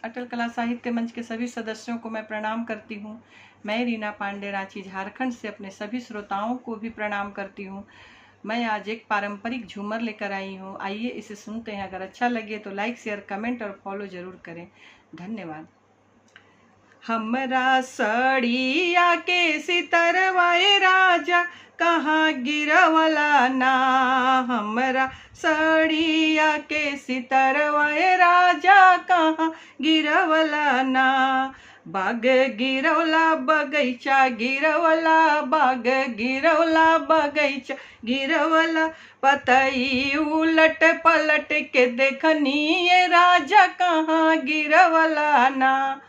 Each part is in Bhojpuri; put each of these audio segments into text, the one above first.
अटल कला साहित्य मंच के सभी सदस्यों को मैं प्रणाम करती हूँ। मैं रीना पांडे, रांची झारखंड से अपने सभी श्रोताओं को भी प्रणाम करती हूँ। मैं आज एक पारंपरिक झूमर लेकर आई हूँ। आइए इसे सुनते हैं। अगर अच्छा लगे तो लाइक, शेयर, कमेंट और फॉलो जरूर करें। धन्यवाद। हमरा सड़िया के सितरवाए राजा कहाँ गिरवला ना। हमरा सड़िया के सितरवाए राजा कहाँ गिरवला ना। बाग गिरवला बगैचा गिरवला, बाग गिरवला बगैचा गिरवला। पतई उलट पलट के देखनी ये राजा कहाँ गिरवला ना।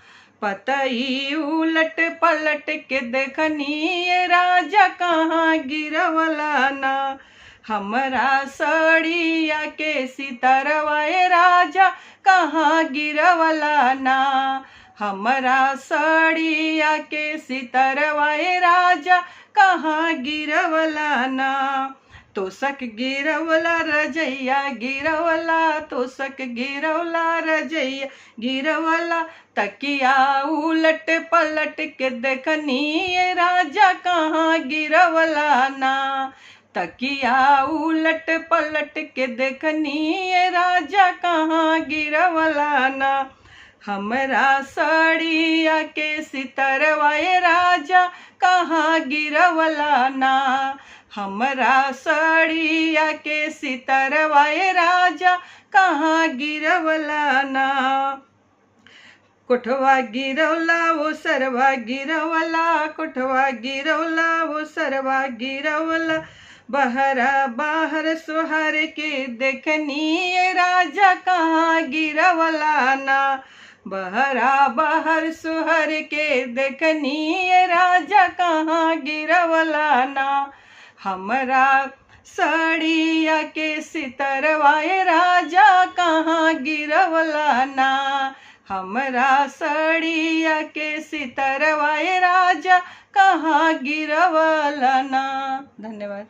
पतई उलट पलट के देखनी ये राजा कहाँ गिरवला ना। हमरा सड़िया के सितरवाए राजा कहाँ गिरवला ना। हमरा सड़िया के सितरवाए राजा कहाँ गिरवला ना। तोसक गिरवला रजैया गिरवला, तोसक गिरवला रजैया गिरवला। तकिया उलट पलट के देखनी ये राजा कहाँ गिरवला ना। तकिया उलट पलट के देखनी ये राजा कहाँ गिरवला ना। हमरा सड़िया के सितरवाए राजा कहाँ गिरवला ना। हमरा सड़िया के सितरवाए राजा कहाँ गिरवला ना। कोठवा गिरवला वो सरवा गिरवला, कोठवा गिरवला वो सरवा गिरवला। बहरा बाहर सुहर के देखनी ये राजा कहाँ गिरवला ना। बहरा बाहर सुहर के देखनी ये राजा कहाँ गिरवला ना। हमरा सड़िया के सितरवाए राजा कहाँ गिरवला ना। हमरा सड़िया के सितरवाए राजा कहाँ गिरवला ना। धन्यवाद।